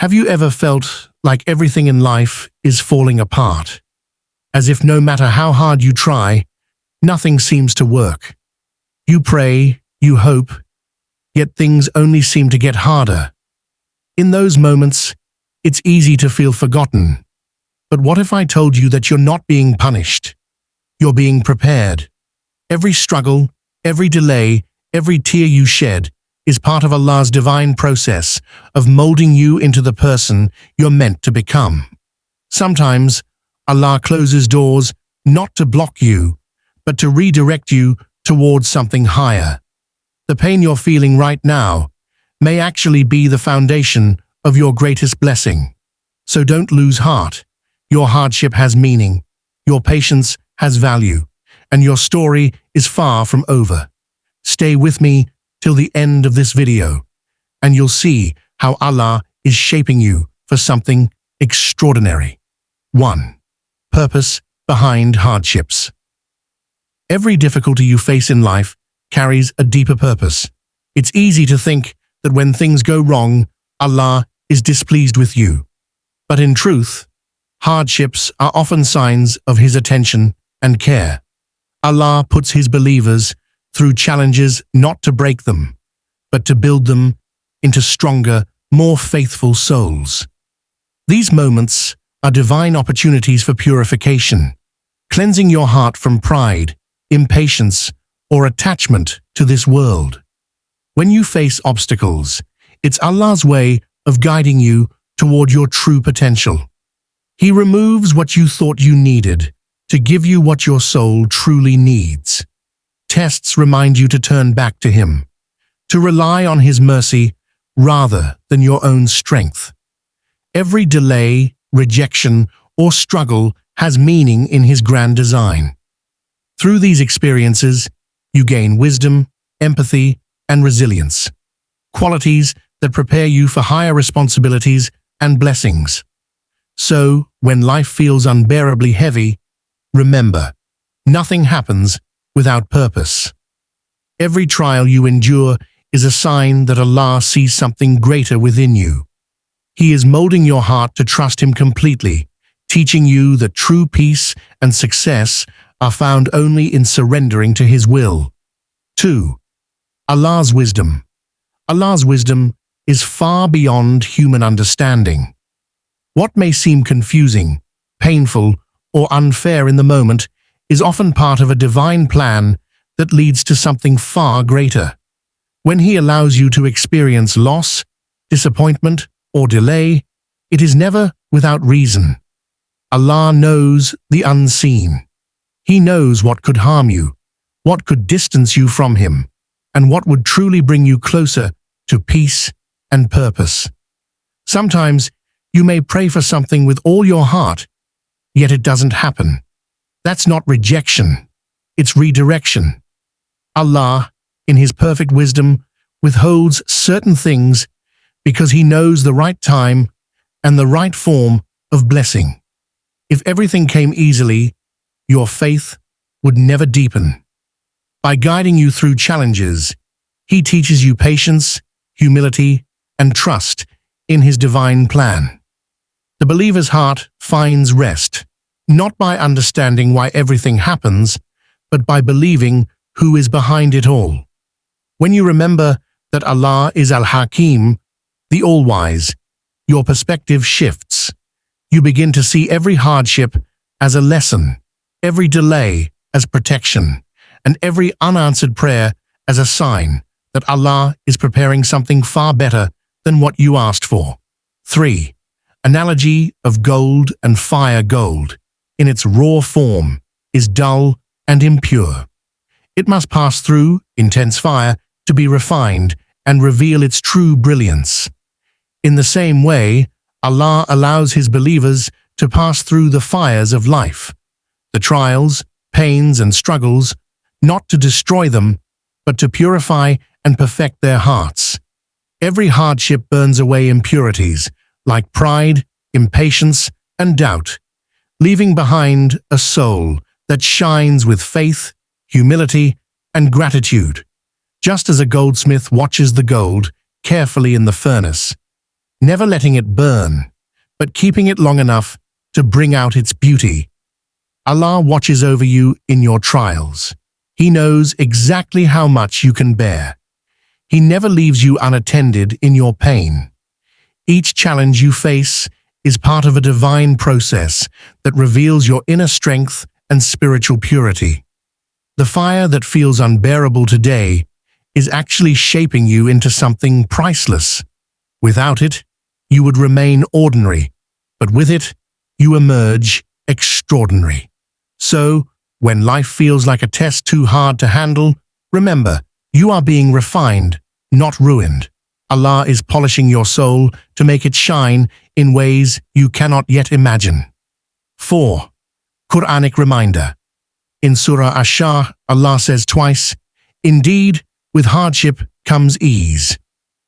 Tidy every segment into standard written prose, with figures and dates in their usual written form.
Have you ever felt like everything in life is falling apart? As if no matter how hard you try, nothing seems to work. You pray, you hope, yet things only seem to get harder. In those moments, it's easy to feel forgotten. But what if I told you that you're not being punished? You're being prepared. Every struggle, every delay, every tear you shed is part of Allah's divine process of molding you into the person you're meant to become. Sometimes, Allah closes doors not to block you, but to redirect you towards something higher. The pain you're feeling right now may actually be the foundation of your greatest blessing. So don't lose heart. Your hardship has meaning, your patience has value, and your story is far from over. Stay with me till the end of this video, and you'll see how Allah is shaping you for something extraordinary. 1. Purpose behind hardships. Every difficulty you face in life carries a deeper purpose. It's easy to think that when things go wrong, Allah is displeased with you. But in truth, hardships are often signs of His attention and care. Allah puts His believers through challenges not to break them, but to build them into stronger, more faithful souls. These moments are divine opportunities for purification, cleansing your heart from pride, impatience, or attachment to this world. When you face obstacles, it's Allah's way of guiding you toward your true potential. He removes what you thought you needed to give you what your soul truly needs. Tests remind you to turn back to Him, to rely on His mercy rather than your own strength. Every delay, rejection, or struggle has meaning in His grand design. Through these experiences, you gain wisdom, empathy, and resilience, qualities that prepare you for higher responsibilities and blessings. So, when life feels unbearably heavy, remember, nothing happens without purpose. Every trial you endure is a sign that Allah sees something greater within you. He is molding your heart to trust Him completely, teaching you that true peace and success are found only in surrendering to His will. 2. Allah's wisdom. Allah's wisdom is far beyond human understanding. What may seem confusing, painful, or unfair in the moment is often part of a divine plan that leads to something far greater. When He allows you to experience loss, disappointment, or delay, it is never without reason. Allah knows the unseen. He knows what could harm you, what could distance you from Him, and what would truly bring you closer to peace and purpose. Sometimes you may pray for something with all your heart, yet it doesn't happen. That's not rejection, it's redirection. Allah, in His perfect wisdom, withholds certain things because He knows the right time and the right form of blessing. If everything came easily, your faith would never deepen. By guiding you through challenges, He teaches you patience, humility, and trust in His divine plan. The believer's heart finds rest, not by understanding why everything happens, but by believing who is behind it all. When you remember that Allah is Al-Hakim, the All-Wise, your perspective shifts. You begin to see every hardship as a lesson, every delay as protection, and every unanswered prayer as a sign that Allah is preparing something far better than what you asked for. 3. Analogy of gold and fire. Gold, in its raw form, is dull and impure. It must pass through intense fire to be refined and reveal its true brilliance. In the same way, Allah allows His believers to pass through the fires of life, the trials, pains, and struggles, not to destroy them, but to purify and perfect their hearts. Every hardship burns away impurities, like pride, impatience, and doubt, leaving behind a soul that shines with faith, humility, and gratitude. Just as a goldsmith watches the gold carefully in the furnace, never letting it burn, but keeping it long enough to bring out its beauty. Allah watches over you in your trials. He knows exactly how much you can bear. He never leaves you unattended in your pain. Each challenge you face is part of a divine process that reveals your inner strength and spiritual purity. The fire that feels unbearable today is actually shaping you into something priceless. Without it, you would remain ordinary, but with it, you emerge extraordinary. So, when life feels like a test too hard to handle, remember, you are being refined, not ruined. Allah is polishing your soul to make it shine in ways you cannot yet imagine. 4. Quranic reminder. In Surah Ash-Shah, Allah says twice, "Indeed, with hardship comes ease."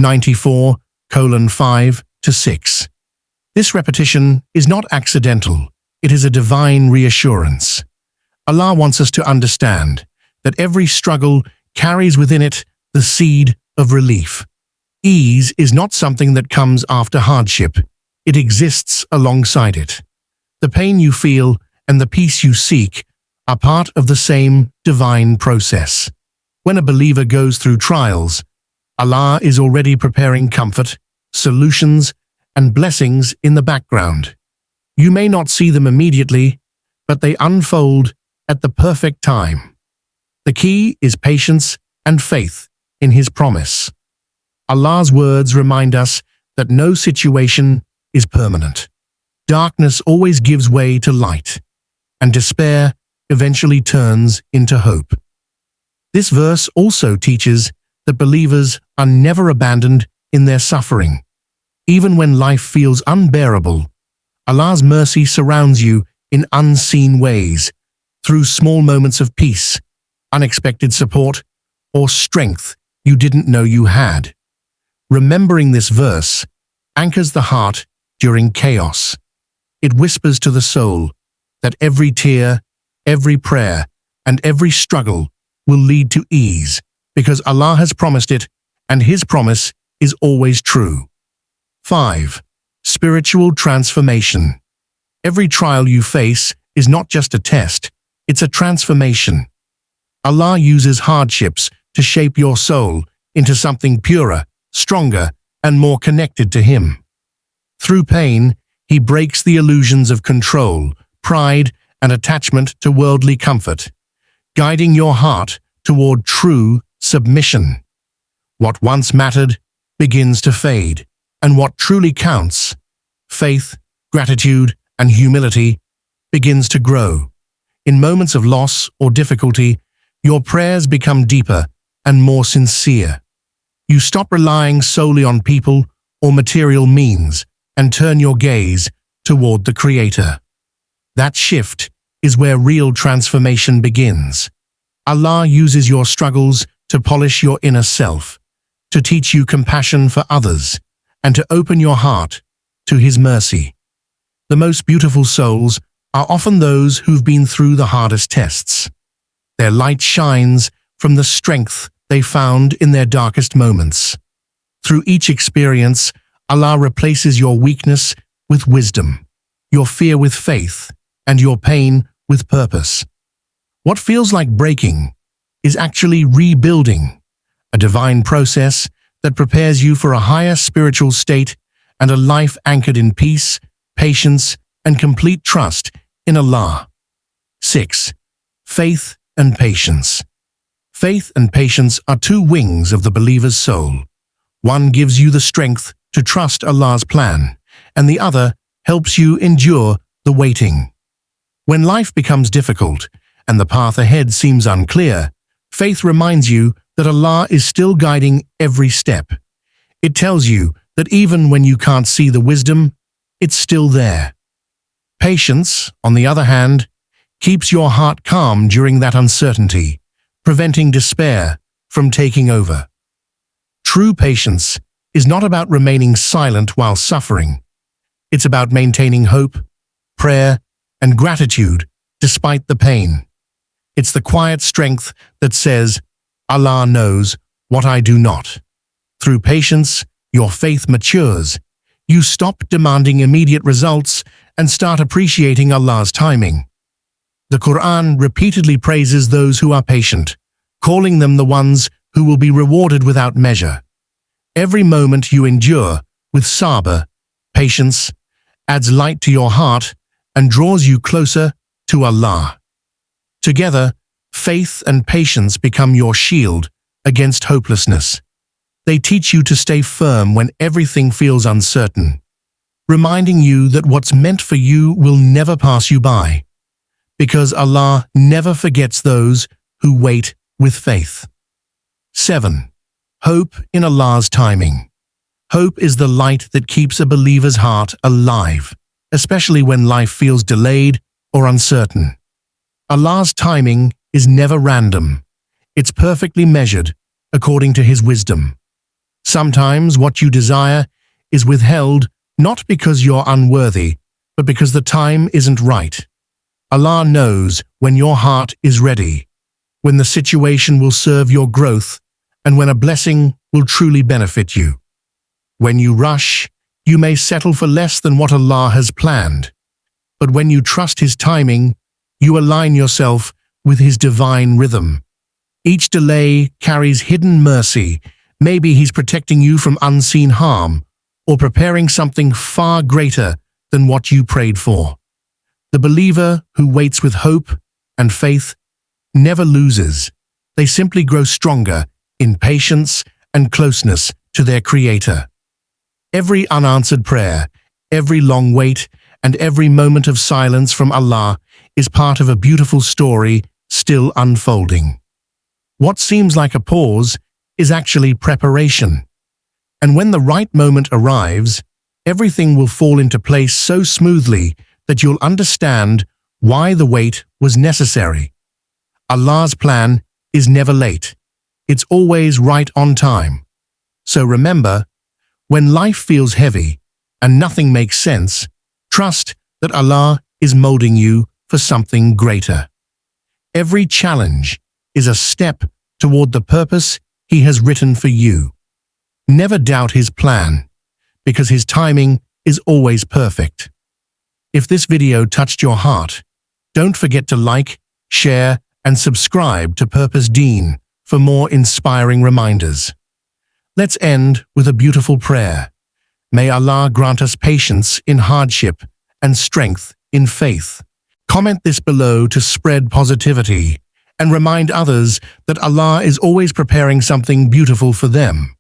94:5-6. This repetition is not accidental, it is a divine reassurance. Allah wants us to understand that every struggle carries within it the seed of relief. Ease is not something that comes after hardship, it exists alongside it. The pain you feel and the peace you seek are part of the same divine process. When a believer goes through trials, Allah is already preparing comfort, solutions, and blessings in the background. You may not see them immediately, but they unfold at the perfect time. The key is patience and faith in His promise. Allah's words remind us that no situation is permanent. Darkness always gives way to light, and despair eventually turns into hope. This verse also teaches that believers are never abandoned in their suffering. Even when life feels unbearable, Allah's mercy surrounds you in unseen ways, through small moments of peace, unexpected support, or strength you didn't know you had. Remembering this verse anchors the heart during chaos. It whispers to the soul that every tear, every prayer, and every struggle will lead to ease, because Allah has promised it, and His promise is always true. 5. Spiritual transformation. Every trial you face is not just a test, it's a transformation. Allah uses hardships to shape your soul into something purer, stronger, and more connected to Him. Through pain, He breaks the illusions of control, pride, and attachment to worldly comfort, guiding your heart toward true submission. What once mattered begins to fade, and what truly counts, faith, gratitude, and humility, begins to grow. In moments of loss or difficulty, your prayers become deeper and more sincere. You stop relying solely on people or material means and turn your gaze toward the Creator. That shift is where real transformation begins. Allah uses your struggles to polish your inner self, to teach you compassion for others, and to open your heart to His mercy. The most beautiful souls are often those who've been through the hardest tests. Their light shines from the strength they found in their darkest moments. Through each experience, Allah replaces your weakness with wisdom, your fear with faith, and your pain with purpose. What feels like breaking is actually rebuilding, a divine process that prepares you for a higher spiritual state and a life anchored in peace, patience, and complete trust in Allah. 6. Faith and patience. Faith and patience are two wings of the believer's soul. One gives you the strength to trust Allah's plan, and the other helps you endure the waiting. When life becomes difficult and the path ahead seems unclear, faith reminds you that Allah is still guiding every step. It tells you that even when you can't see the wisdom, it's still there. Patience, on the other hand, keeps your heart calm during that uncertainty, preventing despair from taking over. True patience is not about remaining silent while suffering. It's about maintaining hope, prayer, and gratitude despite the pain. It's the quiet strength that says, Allah knows what I do not. Through patience, your faith matures, you stop demanding immediate results and start appreciating Allah's timing. The Quran repeatedly praises those who are patient, calling them the ones who will be rewarded without measure. Every moment you endure with sabr, patience, adds light to your heart and draws you closer to Allah. Together, faith and patience become your shield against hopelessness. They teach you to stay firm when everything feels uncertain, reminding you that what's meant for you will never pass you by, because Allah never forgets those who wait with faith. 7. Hope in Allah's timing. Hope is the light that keeps a believer's heart alive, especially when life feels delayed or uncertain. Allah's timing is never random. It's perfectly measured according to His wisdom. Sometimes what you desire is withheld not because you're unworthy, but because the time isn't right. Allah knows when your heart is ready, when the situation will serve your growth, and when a blessing will truly benefit you. When you rush, you may settle for less than what Allah has planned. But when you trust His timing, you align yourself with His divine rhythm. Each delay carries hidden mercy. Maybe He's protecting you from unseen harm, or preparing something far greater than what you prayed for. The believer who waits with hope and faith never loses. They simply grow stronger in patience and closeness to their Creator. Every unanswered prayer, every long wait, and every moment of silence from Allah is part of a beautiful story still unfolding. What seems like a pause is actually preparation. And when the right moment arrives, everything will fall into place so smoothly that you'll understand why the wait was necessary. Allah's plan is never late. It's always right on time. So remember, when life feels heavy and nothing makes sense, trust that Allah is molding you for something greater. Every challenge is a step toward the purpose He has written for you. Never doubt His plan, because His timing is always perfect. If this video touched your heart, don't forget to like, share, and subscribe to Purpose Deen for more inspiring reminders. Let's end with a beautiful prayer. May Allah grant us patience in hardship and strength in faith. Comment this below to spread positivity and remind others that Allah is always preparing something beautiful for them.